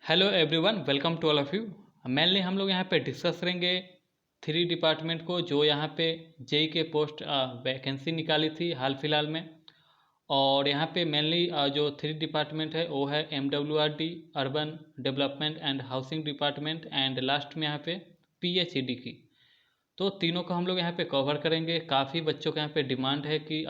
Hello everyone, welcome to all of you. Mainly हम लोग यहाँ पे डिस्कस करेंगे 3 डिपार्टमेंट को जो यहाँ पे जेई के पोस्ट वैकेंसी निकाली थी हाल फिलहाल में। और यहाँ पे मेनली जो 3 डिपार्टमेंट है वो है MWRD, urban development and housing department, and last में यहाँ पे PHED की। तो तीनों को हम लोग यहाँ पे कवर करेंगे। काफ़ी बच्चों का यहाँ पे डिमांड है कि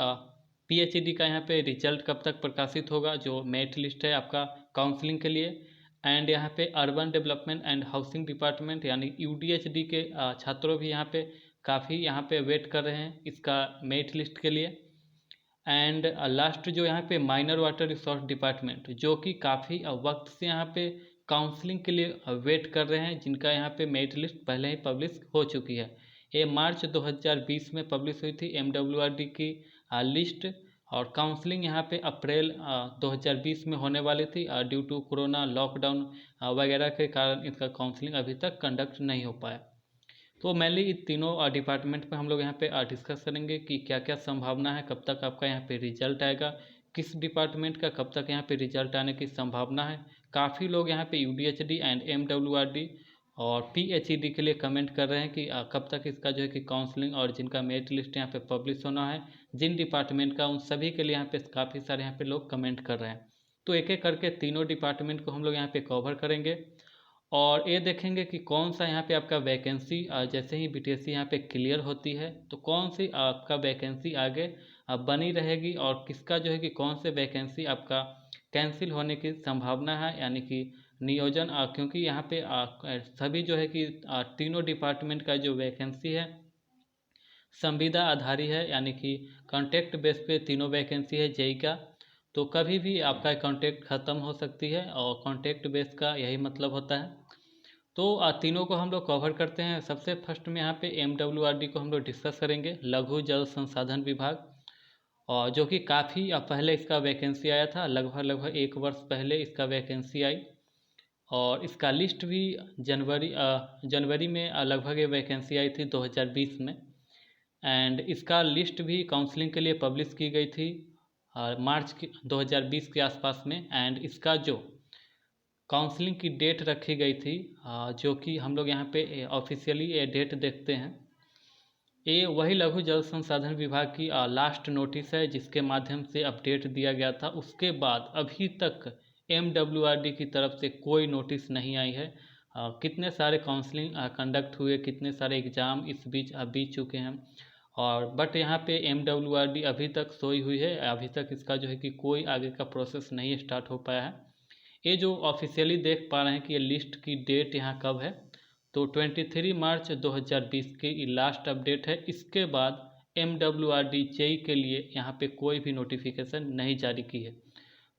PHED का यहाँ पे रिजल्ट कब तक प्रकाशित होगा, जो मेरिट लिस्ट है आपका काउंसलिंग के लिए। एंड यहाँ पे urban development and housing department यानी UDHD के छात्रों भी यहाँ पे काफ़ी यहाँ पे वेट कर रहे हैं इसका मेरिट लिस्ट के लिए। एंड लास्ट जो यहाँ पे माइनर वाटर रिसोर्स डिपार्टमेंट, जो कि काफ़ी वक्त से यहाँ पे काउंसलिंग के लिए वेट कर रहे हैं, जिनका यहाँ पे मेरिट लिस्ट पहले ही पब्लिश हो चुकी है। ये मार्च 2020 में पब्लिश हुई थी MWRD की लिस्ट, और काउंसलिंग यहाँ पे अप्रैल 2020 में होने वाली थी। ड्यू टू कोरोना लॉकडाउन वगैरह के कारण इसका काउंसलिंग अभी तक कंडक्ट नहीं हो पाया। तो मेनली इन तीनों डिपार्टमेंट पे हम लोग यहाँ पे डिस्कस करेंगे कि क्या क्या संभावना है, कब तक आपका यहाँ पे रिजल्ट आएगा, किस डिपार्टमेंट का कब तक यहाँ पे रिजल्ट आने की संभावना है। काफ़ी लोग यहाँ पे UDHD एंड MWRD और PHED के लिए कमेंट कर रहे हैं कि कब तक इसका जो है कि काउंसलिंग और जिनका मेरिट लिस्ट यहाँ पे पब्लिश होना है, जिन डिपार्टमेंट का, उन सभी के लिए यहाँ पे काफ़ी सारे यहाँ पे लोग कमेंट कर रहे हैं। तो एक एक करके तीनों डिपार्टमेंट को हम लोग यहाँ पे कवर करेंगे और ये देखेंगे कि कौन सा यहाँ पे आपका वैकेंसी जैसे ही BTSC यहाँ पे क्लियर होती है तो कौन सी आपका वैकेंसी आगे बनी रहेगी, और किसका जो है कि कौन से वैकेंसी आपका कैंसिल होने की संभावना है, यानी कि नियोजन क्योंकि यहाँ पे सभी जो है कि तीनों डिपार्टमेंट का जो वैकेंसी है संविदा आधारी है, यानी कि कॉन्ट्रैक्ट बेस पे तीनों वैकेंसी है जेई का। तो कभी भी आपका कॉन्ट्रैक्ट ख़त्म हो सकती है और कॉन्ट्रैक्ट बेस का यही मतलब होता है। तो तीनों को हम लोग कवर करते हैं। सबसे फर्स्ट में यहाँ पे MWRD को हम लोग डिस्कस करेंगे, लघु जल संसाधन विभाग, और जो कि काफ़ी पहले इसका वैकेंसी आया था, लगभग 1 वर्ष पहले इसका वैकेंसी आई। और इसका लिस्ट भी जनवरी में लगभग ये वैकेंसी आई थी 2020 में। एंड इसका लिस्ट भी काउंसलिंग के लिए पब्लिश की गई थी मार्च की 2020 के आसपास में। एंड इसका जो काउंसलिंग की डेट रखी गई थी, जो कि हम लोग यहाँ पे ऑफिशियली ये डेट देखते हैं, ये वही लघु जल संसाधन विभाग की लास्ट नोटिस है जिसके माध्यम से अपडेट दिया गया था। उसके बाद अभी तक MWRD की तरफ से कोई नोटिस नहीं आई है। कितने सारे काउंसलिंग कंडक्ट हुए, कितने सारे एग्ज़ाम इस बीच बीत चुके हैं, और बट यहाँ पे MWRD अभी तक सोई हुई है। अभी तक इसका जो है कि कोई आगे का प्रोसेस नहीं स्टार्ट हो पाया है। ये जो ऑफिशियली देख पा रहे हैं कि ये लिस्ट की डेट यहाँ कब है, तो 23 मार्च 2020 की लास्ट अपडेट है। इसके बाद MWRD जेई के लिए यहाँ पे कोई भी नोटिफिकेशन नहीं जारी की है।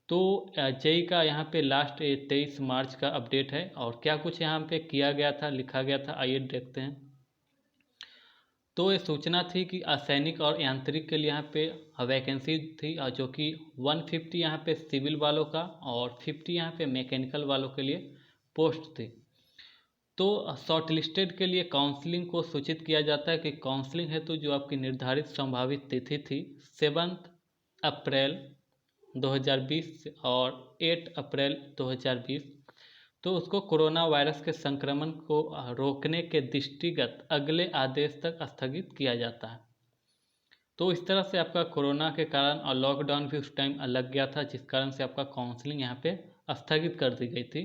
तो जेई का यहाँ पे लास्ट 23 मार्च का अपडेट है। और क्या कुछ यहाँ पे किया गया था, लिखा गया था, आइए देखते हैं। तो ये सूचना थी कि सैनिक और यांत्रिक के लिए यहाँ पे वैकेंसी थी, जो कि 150 यहाँ पे सिविल वालों का और 50 यहाँ पे मैकेनिकल वालों के लिए पोस्ट थी। तो शॉर्ट लिस्टेड के लिए काउंसलिंग को सूचित किया जाता है कि काउंसलिंग हेतु जो आपकी निर्धारित संभावित तिथि थी 7 अप्रैल 2020 और 8 अप्रैल 2020, तो उसको कोरोना वायरस के संक्रमण को रोकने के दृष्टिगत अगले आदेश तक स्थगित किया जाता है। तो इस तरह से आपका कोरोना के कारण और लॉकडाउन भी उस टाइम लग गया था, जिस कारण से आपका काउंसलिंग यहाँ पे स्थगित कर दी गई थी।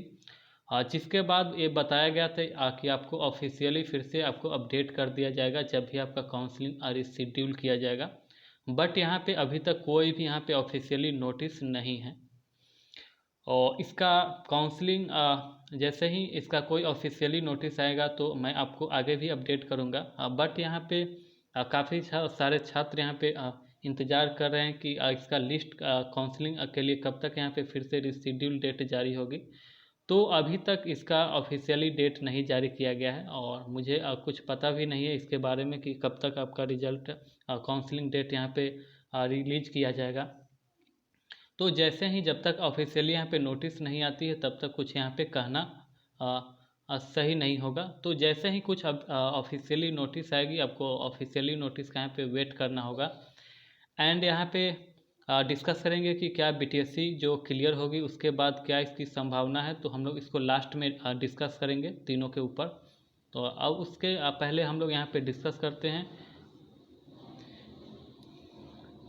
जिसके बाद ये बताया गया था कि आपको ऑफिशियली फिर से आपको अपडेट कर दिया जाएगा जब भी आपका काउंसलिंग रिशेड्यूल किया जाएगा। बट यहाँ पे अभी तक कोई भी यहाँ पे ऑफिशियली नोटिस नहीं है। और इसका काउंसलिंग जैसे ही इसका कोई ऑफिशियली नोटिस आएगा तो मैं आपको आगे भी अपडेट करूँगा। बट यहाँ पे काफ़ी सारे छात्र यहाँ पे इंतज़ार कर रहे हैं कि इसका लिस्ट काउंसलिंग के लिए कब तक यहाँ पे फिर से रिशेड्यूल डेट जारी होगी। तो अभी तक इसका ऑफिशियली डेट नहीं जारी किया गया है और मुझे कुछ पता भी नहीं है इसके बारे में कि कब तक आपका रिजल्ट काउंसलिंग डेट यहाँ पे रिलीज किया जाएगा। तो जैसे ही जब तक ऑफिशियली यहाँ पे नोटिस नहीं आती है तब तक कुछ यहाँ पे कहना सही नहीं होगा। तो जैसे ही कुछ ऑफिशियली नोटिस आएगी, आपको ऑफिशियली नोटिस का यहाँ पे वेट करना होगा। एंड यहाँ पे डिस्कस करेंगे कि क्या बीटीएससी जो क्लियर होगी उसके बाद क्या इसकी संभावना है, तो हम लोग इसको लास्ट में डिस्कस करेंगे तीनों के ऊपर। तो अब उसके पहले हम लोग यहाँ पे डिस्कस करते हैं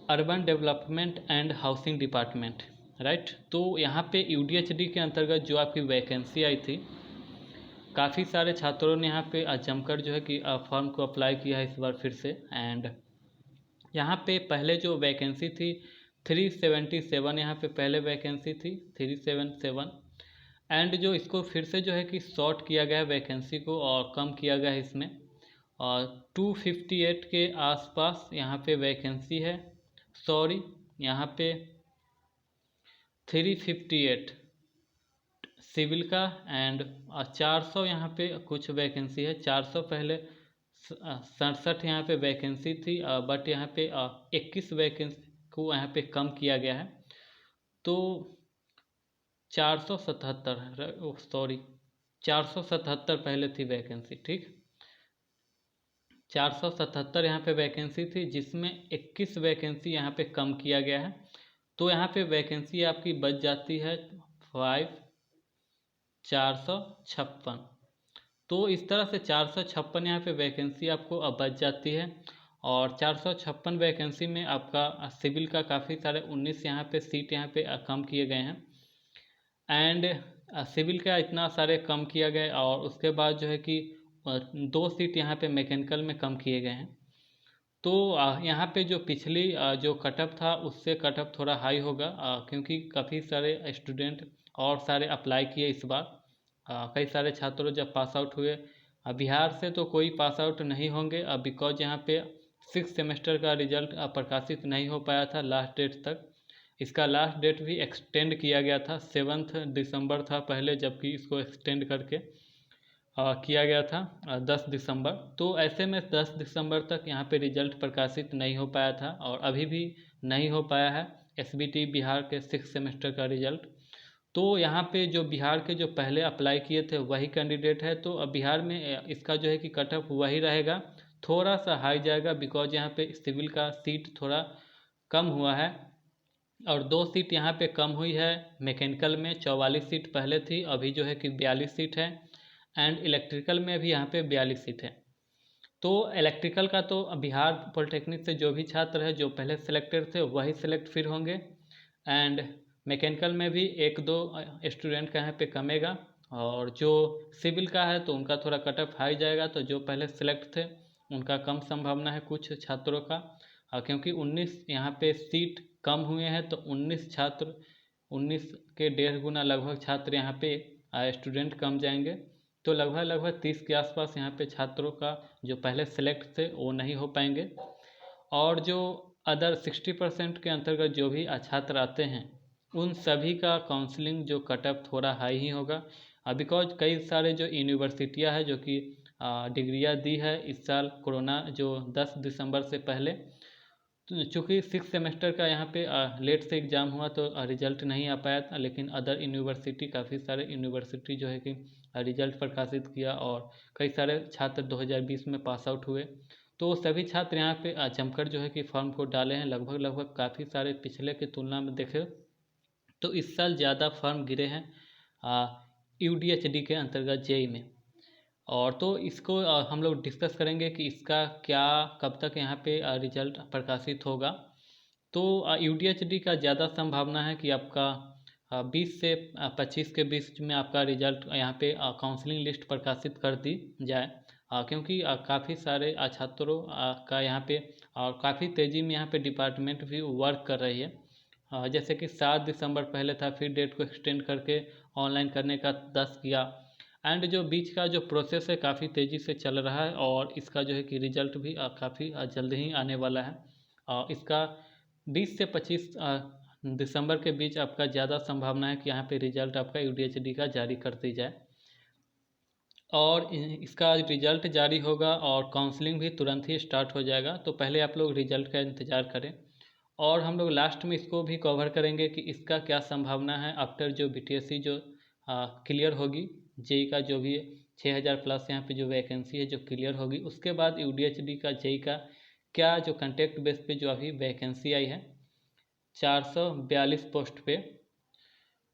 urban development and housing department, right. तो यहाँ पे यूडीएचडी के अंतर्गत जो आपकी वैकेंसी आई थी, काफ़ी सारे छात्रों ने यहाँ पे जमकर जो है कि फॉर्म को अप्लाई किया है इस बार फिर से। एंड यहाँ पे पहले जो वैकेंसी थी 377, यहाँ पे पहले वैकेंसी थी 377। एंड जो इसको फिर से जो है कि शॉर्ट किया गया है वैकेंसी को और कम किया गया है इसमें, और 258 के आसपास यहाँ पे वैकेंसी है। सॉरी, यहाँ पे 358 सिविल का एंड 400 यहाँ पे कुछ वैकेंसी है। 400 पहले 67 यहाँ पे वैकेंसी थी, बट यहाँ पे 21 वैकेंसी को यहाँ पे कम किया गया है। तो 477, सॉरी 477 पहले थी वैकेंसी, ठीक। 477 यहाँ पे वैकेंसी थी, जिसमें 21 वैकेंसी यहाँ पे कम किया गया है। तो यहाँ पे वैकेंसी आपकी बच जाती है 456। तो इस तरह से 456 यहाँ पे वैकेंसी आपको अब बच जाती है। और 456 वैकेंसी में आपका सिविल का काफ़ी सारे 19 यहाँ पे सीट यहाँ पे कम किए गए हैं। एंड सिविल का इतना सारे कम किया गया, और उसके बाद जो है कि 2 सीट यहाँ पे मैकेनिकल में कम किए गए हैं। तो यहाँ पे जो पिछली जो कटअप था उससे कटअप थोड़ा हाई होगा, क्योंकि काफ़ी सारे स्टूडेंट और सारे अप्लाई किए इस बार। कई सारे छात्रों जब पास आउट हुए, बिहार से तो कोई पास आउट नहीं होंगे बिकॉज यहाँ पे 6 सेमेस्टर का रिजल्ट प्रकाशित नहीं हो पाया था लास्ट डेट तक। इसका लास्ट डेट भी एक्सटेंड किया गया था, 7 दिसंबर था पहले, जबकि इसको एक्सटेंड करके किया गया था 10 दिसंबर। तो ऐसे में 10 दिसंबर तक यहाँ पे रिजल्ट प्रकाशित नहीं हो पाया था, और अभी भी नहीं हो पाया है एसबीटी बिहार के 6 सेमेस्टर का रिजल्ट। तो यहाँ पे जो बिहार के जो पहले अप्लाई किए थे वही कैंडिडेट है, तो अब बिहार में इसका जो है कि कट ऑफ वही रहेगा, थोड़ा सा हाई जाएगा बिकॉज यहाँ पे सिविल का सीट थोड़ा कम हुआ है, और 2 सीट यहाँ पे कम हुई है। मैकेनिकल में 44 सीट पहले थी, अभी जो है कि 42 सीट है। एंड इलेक्ट्रिकल में भी यहाँ पे 42 सीट है। तो इलेक्ट्रिकल का तो बिहार पॉलिटेक्निक से जो भी छात्र है जो पहले सेलेक्टेड थे वही सेलेक्ट फिर होंगे। एंड मैकेनिकल में भी 1-2 स्टूडेंट का यहाँ पे कमेगा, और जो सिविल का है तो उनका थोड़ा कट ऑफ हाई जाएगा, तो जो पहले सेलेक्ट थे उनका कम संभावना है कुछ छात्रों का, क्योंकि 19 यहाँ पे सीट कम हुए हैं, तो 19 छात्र 19 के 1.5 गुना लगभग छात्र यहाँ पे स्टूडेंट कम जाएंगे। तो लगभग 30 के आसपास यहाँ पे छात्रों का जो पहले सेलेक्ट थे वो नहीं हो पाएंगे, और जो अदर 60% के अंतर्गत जो भी छात्र आते हैं उन सभी का काउंसलिंग जो कटअप थोड़ा हाई ही होगा, बिकॉज कई सारे जो यूनिवर्सिटियां हैं जो कि डिग्रियां दी है इस साल कोरोना जो 10 दिसंबर से पहले। तो चूँकि 6 सेमेस्टर का यहाँ पे लेट से एग्ज़ाम हुआ तो रिजल्ट नहीं आ पाया था, लेकिन अदर यूनिवर्सिटी काफ़ी सारे यूनिवर्सिटी जो है कि रिजल्ट प्रकाशित किया, और कई सारे छात्र 2020 में पास आउट हुए। तो सभी छात्र यहाँ पे जमकर जो है कि फॉर्म को डाले हैं, लगभग काफ़ी सारे पिछले की तुलना में देखें तो इस साल ज़्यादा फॉर्म गिरे हैं यूडीएचडी के अंतर्गत जेई में। और तो इसको हम लोग डिस्कस करेंगे कि इसका क्या कब तक यहाँ पे रिजल्ट प्रकाशित होगा। तो यूडीएचडी का ज़्यादा संभावना है कि आपका 20 से 25 के बीच में आपका रिजल्ट यहाँ पे काउंसलिंग लिस्ट प्रकाशित कर दी जाए, क्योंकि काफ़ी सारे छात्रों का यहाँ पे और काफ़ी तेज़ी में यहाँ पे डिपार्टमेंट भी वर्क कर रही है। जैसे कि 7 दिसंबर पहले था, फिर डेट को एक्सटेंड करके ऑनलाइन करने का 10 किया। एंड जो बीच का जो प्रोसेस है काफ़ी तेज़ी से चल रहा है, और इसका जो है कि रिजल्ट भी काफ़ी जल्द ही आने वाला है। इसका 20 से 25 दिसंबर के बीच आपका ज़्यादा संभावना है कि यहाँ पे रिजल्ट आपका यूडीएचडी का जारी कर दी जाए, और इसका रिजल्ट जारी होगा और काउंसलिंग भी तुरंत ही स्टार्ट हो जाएगा। तो पहले आप लोग रिजल्ट का इंतज़ार करें, और हम लोग लास्ट में इसको भी कवर करेंगे कि इसका क्या संभावना है आफ्टर जो बीटीएससी जो क्लियर होगी, जेई का जो भी 6000 प्लस यहाँ पे जो वैकेंसी है जो क्लियर होगी, उसके बाद यूडीएचडी का जेई का क्या जो कंटेक्ट बेस पे जो अभी वैकेंसी आई है 442 पोस्ट पे।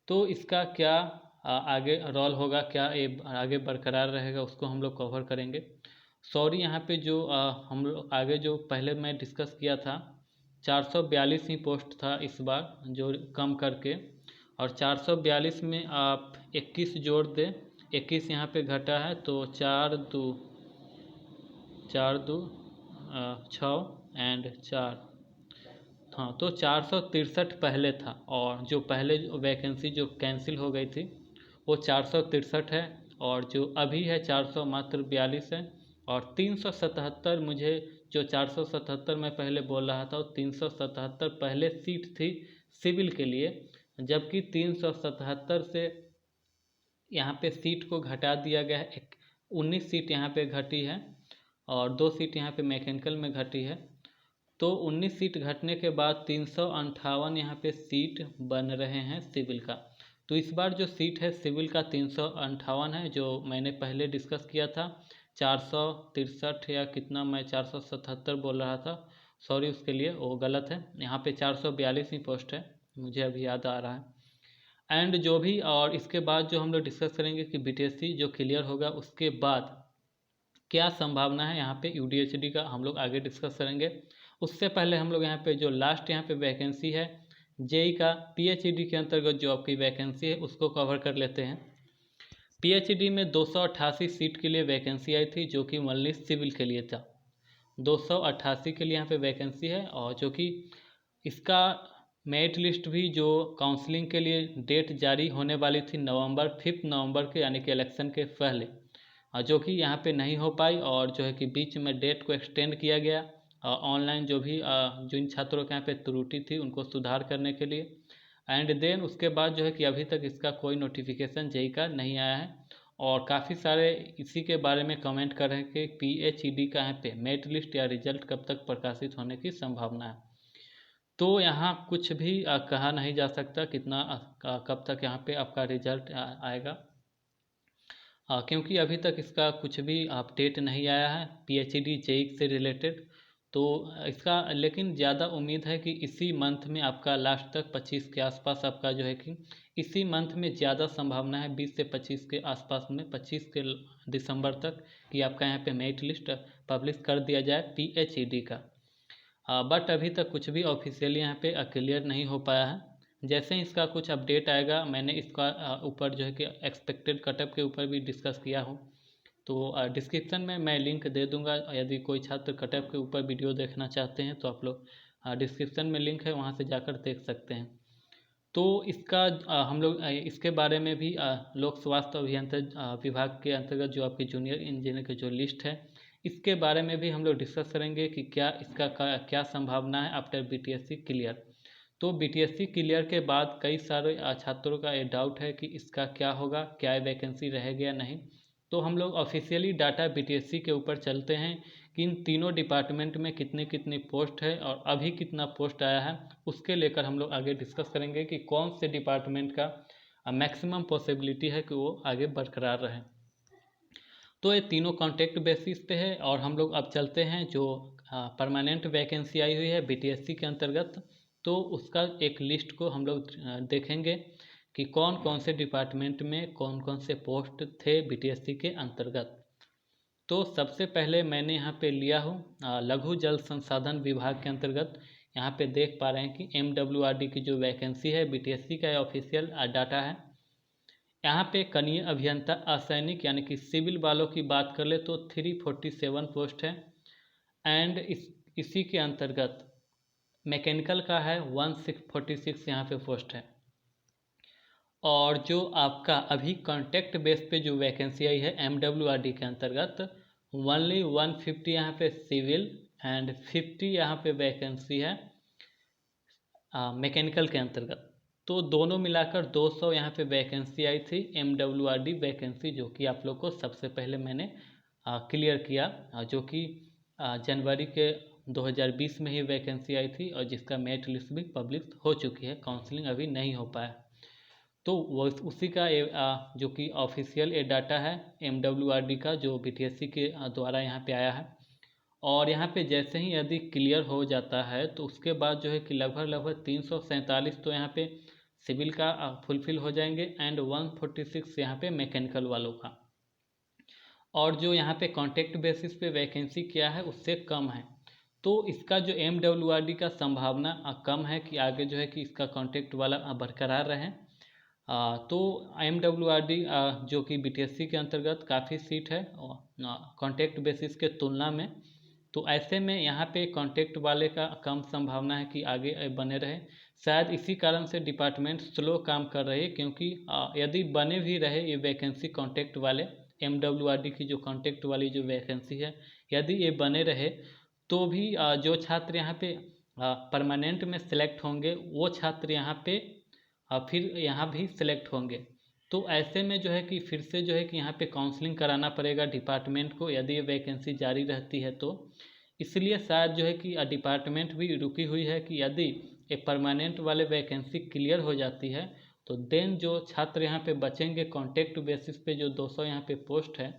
तो इसका क्या आगे रोल होगा, क्या ये आगे बरकरार रहेगा, उसको हम लोग कवर करेंगे। सॉरी, यहाँ पे जो हम लोग आगे जो पहले मैं डिस्कस किया था 442 ही पोस्ट था इस बार, जो कम करके, और 442 में आप 21 जोड़ दें, 21 यहाँ पे घटा है तो 4 2 6 एंड 4, हाँ, तो 463 पहले था, और जो पहले वैकेंसी जो कैंसिल हो गई थी वो 463 है, और जो अभी है 400 मात्र 42 है, और 377 मुझे, जो 477 मैं पहले बोल रहा था वो 377 पहले सीट थी सिविल के लिए, जबकि 377 से यहाँ पे सीट को घटा दिया गया है, 19 सीट यहाँ पे घटी है, और 2 सीट यहाँ पे मैकेनिकल में घटी है। तो 19 सीट घटने के बाद 358 यहाँ पे सीट बन रहे हैं सिविल का। तो इस बार जो सीट है सिविल का 358 है, जो मैंने पहले डिस्कस किया था 463 या कितना, मैं 477 बोल रहा था, सॉरी उसके लिए, वो गलत है, यहाँ पे 442 ही पोस्ट है, मुझे अभी याद आ रहा है। एंड जो भी, और इसके बाद जो हम लोग डिस्कस करेंगे कि बीटीएससी जो क्लियर होगा उसके बाद क्या संभावना है, यहाँ पे यूडीएचडी का हम लोग आगे डिस्कस करेंगे। उससे पहले हम लोग यहाँ पे जो लास्ट यहाँ पे वैकेंसी है जेई का पीएचडी के अंतर्गत जो आपकी वैकेंसी है उसको कवर कर लेते हैं। पीएचडी में 288 सीट के लिए वैकेंसी आई थी, जो कि ओनली सिविल के लिए था। 288 के लिए यहाँ पे वैकेंसी है, और जो कि इसका मेरिट लिस्ट भी जो काउंसलिंग के लिए डेट जारी होने वाली थी 5 नवंबर के, यानी कि इलेक्शन के पहले, जो कि यहाँ पे नहीं हो पाई, और जो है कि बीच में डेट को एक्सटेंड किया गया ऑनलाइन, जो भी जिन छात्रों के यहाँ पे त्रुटि थी उनको सुधार करने के लिए। एंड देन उसके बाद जो है कि अभी तक इसका कोई नोटिफिकेशन जेई का नहीं आया है, और काफ़ी सारे इसी के बारे में कमेंट कर रहे हैं कि पीएचईडी का यहाँ पे मेरिट लिस्ट या रिजल्ट कब तक प्रकाशित होने की संभावना है। तो यहाँ कुछ भी कहा नहीं जा सकता कितना कब तक यहाँ पे आपका रिजल्ट आएगा, क्योंकि अभी तक इसका कुछ भी अपडेट नहीं आया है पीएचडी जेई से रिलेटेड। तो इसका लेकिन ज़्यादा उम्मीद है कि इसी मंथ में आपका लास्ट तक 25 के आसपास आपका जो है कि इसी मंथ में ज़्यादा संभावना है, 20 से 25 के आसपास में, 25 के दिसंबर तक, कि आपका यहाँ पे मेरिट लिस्ट पब्लिश कर दिया जाए पीएचईडी का। बट अभी तक कुछ भी ऑफिशियली यहाँ पे क्लियर नहीं हो पाया है। जैसे ही इसका कुछ अपडेट आएगा, मैंने इसका ऊपर जो है कि एक्सपेक्टेड कटअप के ऊपर भी डिस्कस किया हूँ, तो डिस्क्रिप्शन में मैं लिंक दे दूँगा। यदि कोई छात्र कटअप के ऊपर वीडियो देखना चाहते हैं तो आप लोग डिस्क्रिप्शन में लिंक है, वहाँ से जाकर देख सकते हैं। तो इसका हम लोग इसके बारे में भी लोक स्वास्थ्य अभियंत्रण विभाग के अंतर्गत जो आपकी जूनियर इंजीनियर की जो लिस्ट है, इसके बारे में भी हम लोग डिस्कस करेंगे कि क्या इसका क्या संभावना है आफ्टर बीटीएससी क्लियर। तो बीटीएससी क्लियर के बाद कई सारे छात्रों का ये डाउट है कि इसका क्या होगा, क्या वैकेंसी रहेगी या नहीं। तो हम लोग ऑफिशियली डाटा बीटीएससी के ऊपर चलते हैं कि इन तीनों डिपार्टमेंट में कितनी कितनी पोस्ट है और अभी कितना पोस्ट आया है, उसके लेकर हम लोग आगे डिस्कस करेंगे कि कौन से डिपार्टमेंट का मैक्सिमम पॉसिबिलिटी है कि वो आगे बरकरार रहे। तो ये तीनों कॉन्ट्रैक्ट बेसिस पे है, और हम लोग अब चलते हैं जो परमानेंट वैकेंसी आई हुई है बीटीएससी के अंतर्गत, तो उसका एक लिस्ट को हम लोग देखेंगे कि कौन कौन से डिपार्टमेंट में कौन कौन से पोस्ट थे बीटीएससी के अंतर्गत। तो सबसे पहले मैंने यहाँ पे लिया हूँ लघु जल संसाधन विभाग के अंतर्गत। यहाँ पे देख पा रहे हैं कि एमडब्ल्यूआरडी की जो वैकेंसी है बीटीएससी का ऑफिशियल डाटा है। यहाँ पे कनीय अभियंता असैनिक यानी कि सिविल वालों की बात कर ले तो 347 पोस्ट है, एंड इसी के अंतर्गत मैकेनिकल का है 1646 यहाँ पे पोस्ट है। और जो आपका अभी कॉन्ट्रैक्ट बेस पे जो वैकेंसी आई है एमडब्ल्यूआरडी के अंतर्गत, ओनली 150 यहाँ पे सिविल एंड 50 यहाँ पे वैकेंसी है मैकेनिकल के अंतर्गत। तो दोनों मिलाकर 200 यहाँ पे वैकेंसी आई थी एमडब्ल्यूआरडी वैकेंसी, जो कि आप लोग को सबसे पहले मैंने क्लियर किया, जो कि जनवरी के 2020 में ही वैकेंसी आई थी, और जिसका मेरिट लिस्ट भी पब्लिश हो चुकी है, काउंसलिंग अभी नहीं हो पाया। तो वो उसी का जो कि ऑफिशियल डाटा है एमडब्ल्यूआरडी का, जो बीटीएससी के द्वारा यहाँ पे आया है, और यहाँ पे जैसे ही यदि क्लियर हो जाता है तो उसके बाद जो है कि लगभग 347 तो यहाँ पे सिविल का फुलफिल हो जाएंगे एंड 146 यहाँ पे मैकेनिकल वालों का। और जो यहाँ पे कॉन्ट्रैक्ट बेसिस पे वैकेंसी क्या है उससे कम है, तो इसका जो MWRD का संभावना कम है कि आगे जो है कि इसका कॉन्ट्रैक्ट वाला बरकरार रहे। तो MWRD जो कि BTSC के अंतर्गत काफ़ी सीट है कॉन्ट्रैक्ट बेसिस के तुलना में, तो ऐसे में यहाँ पे कॉन्ट्रैक्ट वाले का कम संभावना है कि आगे बने रहे। शायद इसी कारण से डिपार्टमेंट स्लो काम कर रही है, क्योंकि यदि बने भी रहे ये वैकेंसी कॉन्ट्रैक्ट वाले MWRD की जो कॉन्ट्रैक्ट वाली जो वैकेंसी है, यदि ये बने रहे तो भी जो छात्र यहाँ पे परमानेंट में सिलेक्ट होंगे वो छात्र यहाँ पे फिर यहाँ भी सिलेक्ट होंगे। तो ऐसे में जो है कि फिर से जो है कि यहाँ पे काउंसलिंग कराना पड़ेगा डिपार्टमेंट को यदि ये वैकेंसी जारी रहती है तो। इसलिए शायद जो है कि डिपार्टमेंट भी रुकी हुई है कि यदि ये परमानेंट वाले वैकेंसी क्लियर हो जाती है तो देन जो छात्र यहाँ पे बचेंगे कॉन्ट्रैक्ट बेसिस पे जो 200 यहाँ पे पोस्ट है,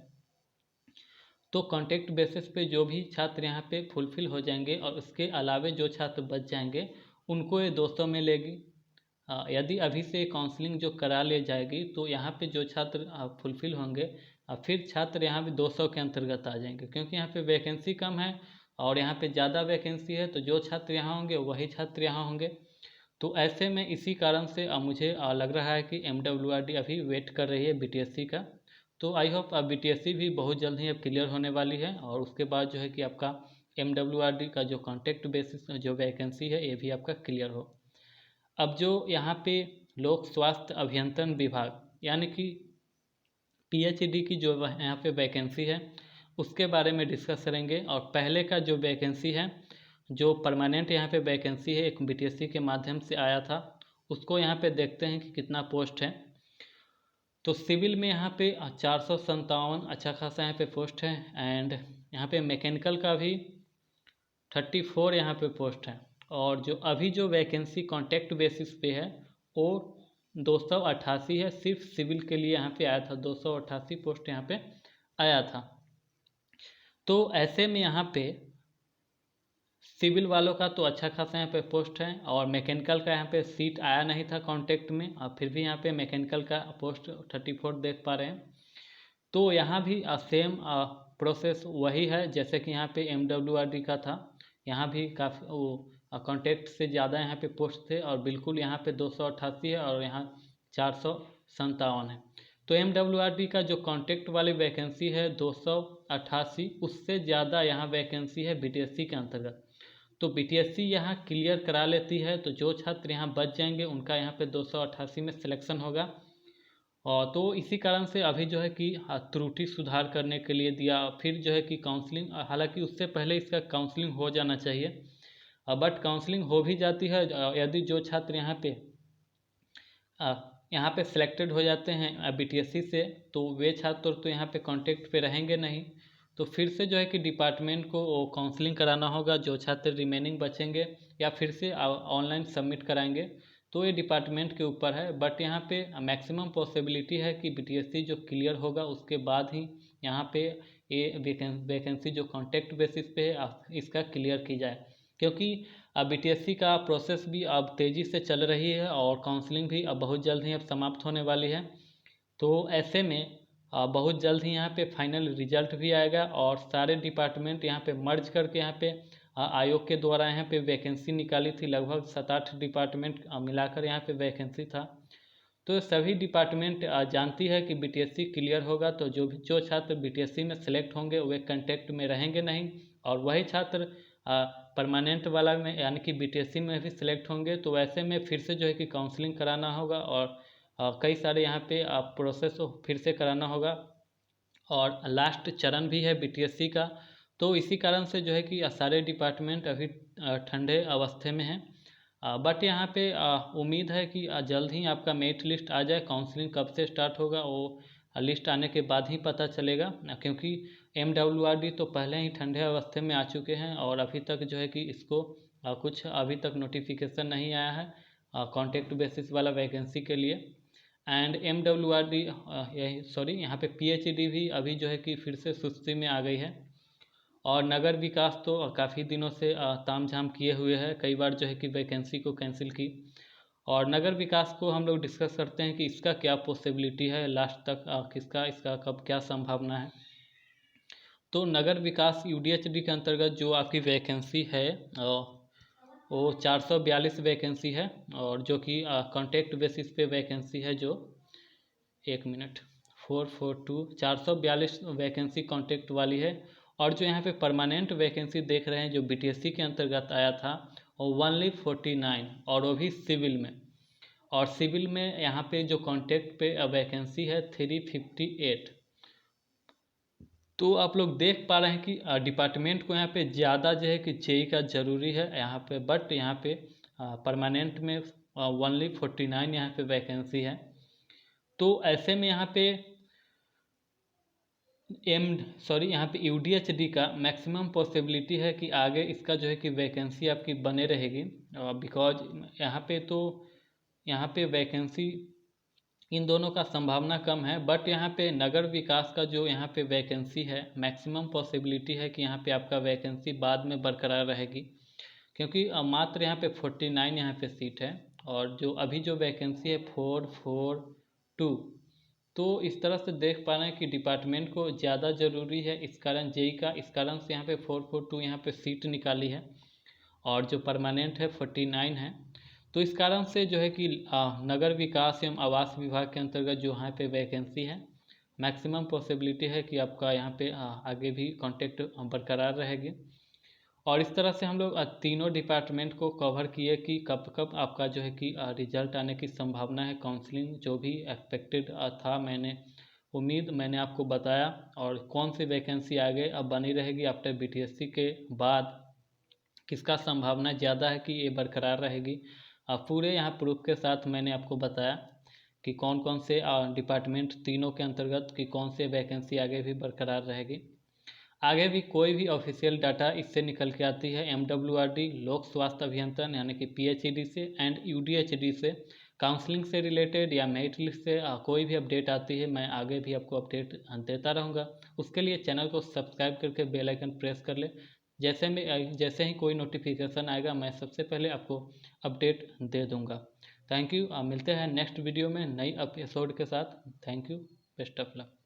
तो कॉन्ट्रैक्ट बेसिस पे जो भी छात्र यहाँ पे फुलफिल हो जाएंगे और उसके अलावे जो छात्र बच जाएंगे उनको ये 200 में लेगी। यदि अभी से काउंसलिंग जो करा ले जाएगी तो यहाँ पे जो छात्र फुलफिल होंगे फिर छात्र यहाँ भी 200 के अंतर्गत आ जाएंगे, क्योंकि यहाँ पे वैकेंसी कम है और यहाँ पे ज़्यादा वैकेंसी है, तो जो छात्र यहाँ होंगे वही छात्र यहाँ होंगे। तो ऐसे में इसी कारण से मुझे लग रहा है कि MWRD अभी वेट कर रही है BTSC का। तो आई होप BTSC भी बहुत जल्द ही अब क्लियर होने वाली है और उसके बाद जो है कि आपका MWRD का जो कॉन्ट्रैक्ट बेसिस जो वैकेंसी है ये भी आपका क्लियर हो। अब जो यहाँ पे लोक स्वास्थ्य अभियंत्रण विभाग यानी कि PhD की जो यहाँ पे वैकेंसी है उसके बारे में डिस्कस करेंगे। और पहले का जो वैकेंसी है, जो परमानेंट यहाँ पे वैकेंसी है एक BTSC के माध्यम से आया था, उसको यहाँ पे देखते हैं कि कितना पोस्ट है। तो सिविल में यहाँ पे 457 अच्छा खासा यहाँ पे पोस्ट है एंड यहाँ पे मैकेनिकल का भी 34 यहाँ पे पोस्ट है। और जो अभी जो वैकेंसी कॉन्ट्रैक्ट बेसिस पे है वो 288 है, सिर्फ सिविल के लिए यहाँ पे आया था, 288 पोस्ट यहाँ पे आया था। तो ऐसे में यहाँ पे सिविल वालों का तो अच्छा खासा यहाँ पे पोस्ट है और मैकेनिकल का यहाँ पे सीट आया नहीं था कॉन्ट्रैक्ट में, और फिर भी यहाँ पे मैकेनिकल का पोस्ट 34 देख पा रहे हैं। तो यहाँ भी सेम प्रोसेस वही है जैसे कि यहाँ पे MWRD का था, यहाँ भी काफ़ी वो कॉन्ट्रैक्ट से ज़्यादा यहाँ पे पोस्ट थे और बिल्कुल यहाँ पे 288 है और यहाँ 457 है। तो MWRD का जो कॉन्ट्रैक्ट वाली वैकेंसी है 288, उससे ज़्यादा यहाँ वैकेंसी है BTSC के अंतर्गत। तो BTSC यहाँ क्लियर करा लेती है तो जो छात्र यहाँ बच जाएंगे उनका यहाँ पे 288 में सिलेक्शन होगा। और तो इसी कारण से अभी जो है कि त्रुटि सुधार करने के लिए दिया, फिर जो है कि काउंसलिंग, हालांकि उससे पहले इसका काउंसलिंग हो जाना चाहिए, बट काउंसलिंग हो भी जाती है। यदि जो छात्र यहाँ पे सिलेक्टेड हो जाते हैं BTSC से तो वे छात्र तो यहाँ पे कॉन्ट्रैक्ट पे रहेंगे नहीं, तो फिर से जो है कि डिपार्टमेंट को काउंसलिंग कराना होगा। जो छात्र रिमेनिंग बचेंगे या फिर से ऑनलाइन सबमिट कराएंगे तो ये डिपार्टमेंट के ऊपर है। बट यहाँ पे मैक्सिमम पॉसिबिलिटी है कि BTSC जो क्लियर होगा उसके बाद ही यहाँ पे ये वैकेंसी जो कॉन्ट्रैक्ट बेसिस पे है इसका क्लियर की जाए, क्योंकि BTSC का प्रोसेस भी अब तेज़ी से चल रही है और काउंसलिंग भी अब बहुत जल्द ही अब समाप्त होने वाली है। तो ऐसे में बहुत जल्द ही यहाँ पे फाइनल रिजल्ट भी आएगा और सारे डिपार्टमेंट यहाँ पे मर्ज करके यहाँ पे आयोग के द्वारा यहाँ पे वैकेंसी निकाली थी, लगभग 7-8 डिपार्टमेंट मिलाकर यहाँ पे वैकेंसी था। तो सभी डिपार्टमेंट जानती है कि BTSC क्लियर होगा तो जो छात्र BTSC में सेलेक्ट होंगे वे कंटेक्ट में रहेंगे नहीं, और वही छात्र परमानेंट वाला में यानी कि BTSC में भी सिलेक्ट होंगे। तो वैसे में फिर से जो है कि काउंसलिंग कराना होगा और कई सारे यहाँ पे प्रोसेस फिर से कराना होगा और लास्ट चरण भी है BTSC का। तो इसी कारण से जो है कि सारे डिपार्टमेंट अभी ठंडे अवस्थे में हैं। बट यहाँ पे उम्मीद है कि जल्द ही आपका मेरिट लिस्ट आ जाए। काउंसलिंग कब से स्टार्ट होगा वो लिस्ट आने के बाद ही पता चलेगा, क्योंकि MWRD तो पहले ही ठंडे अवस्थे में आ चुके हैं और अभी तक जो है कि इसको कुछ अभी तक नोटिफिकेशन नहीं आया है कॉन्ट्रैक्ट बेसिस वाला वैकेंसी के लिए। एंड MWRD यहाँ पे PhD भी अभी जो है कि फिर से सुस्ती में आ गई है। और नगर विकास तो काफ़ी दिनों से तामझाम किए हुए है, कई बार जो है कि वैकेंसी को कैंसिल की। और नगर विकास को हम लोग डिस्कस करते हैं कि इसका क्या पॉसिबिलिटी है लास्ट तक, किसका इसका कब क्या संभावना है। तो नगर विकास UDHD के अंतर्गत जो आपकी वैकेंसी है वो 442 वैकेंसी है, और जो कि कॉन्ट्रैक्ट बेसिस पे वैकेंसी है, जो 1 मिनट 442 442 वैकेंसी कॉन्ट्रैक्ट वाली है। और जो यहाँ पे परमानेंट वैकेंसी देख रहे हैं जो BTSC के अंतर्गत आया था वो ओनली 49, और वो भी सिविल में। और सिविल में यहाँ पे जो कॉन्ट्रैक्ट पे वैकेंसी है 358। तो आप लोग देख पा रहे हैं कि डिपार्टमेंट को यहाँ पे ज़्यादा जो है कि जेई का ज़रूरी है यहाँ पे, बट यहाँ पे परमानेंट में ओनली 49 यहाँ पे वैकेंसी है। तो ऐसे में यहाँ पे यहाँ पे UDHD का मैक्सिमम पॉसिबिलिटी है कि आगे इसका जो है कि वैकेंसी आपकी बने रहेगी, बिकॉज यहाँ पे वैकेंसी इन दोनों का संभावना कम है। बट यहाँ पे नगर विकास का जो यहाँ पे वैकेंसी है मैक्सिमम पॉसिबिलिटी है कि यहाँ पे आपका वैकेंसी बाद में बरकरार रहेगी, क्योंकि मात्र यहाँ पे 49 यहाँ पे सीट है, और जो अभी जो वैकेंसी है 442। तो इस तरह से देख पा रहे हैं कि डिपार्टमेंट को ज़्यादा ज़रूरी है, इस कारण जेई का, इस कारण से यहाँ पे 442 यहाँ पे सीट निकाली है, और जो परमानेंट है 49 है। तो इस कारण से जो है कि नगर विकास एवं आवास विभाग के अंतर्गत जो यहाँ पे वैकेंसी है मैक्सिमम पॉसिबिलिटी है कि आपका यहाँ पे आगे भी कांटेक्ट बरकरार रहेगी। और इस तरह से हम लोग तीनों डिपार्टमेंट को कवर किए कि कब कब आपका जो है कि रिजल्ट आने की संभावना है, काउंसलिंग जो भी एक्सपेक्टेड था मैंने आपको बताया, और कौन सी वैकेंसी आगे अब बनी रहेगी आफ्टर BTSC के बाद, किसका संभावना ज़्यादा है कि ये बरकरार रहेगी। पूरे यहाँ प्रूफ के साथ मैंने आपको बताया कि कौन कौन से डिपार्टमेंट तीनों के अंतर्गत की कौन से वैकेंसी आगे भी बरकरार रहेगी। आगे भी कोई भी ऑफिशियल डाटा इससे निकल के आती है MWRD लोक स्वास्थ्य अभियंत्रण यानी कि PHED से एंड UDHD से, काउंसलिंग से रिलेटेड या मेरिट लिस्ट से कोई भी अपडेट आती है मैं आगे भी आपको अपडेट देता रहूँगा। उसके लिए चैनल को सब्सक्राइब करके बेल आइकन प्रेस कर ले, जैसे ही कोई नोटिफिकेशन आएगा मैं सबसे पहले आपको अपडेट दे दूँगा। Thank you. मिलते हैं नेक्स्ट वीडियो में नई एपिसोड के साथ। Thank you, best of luck.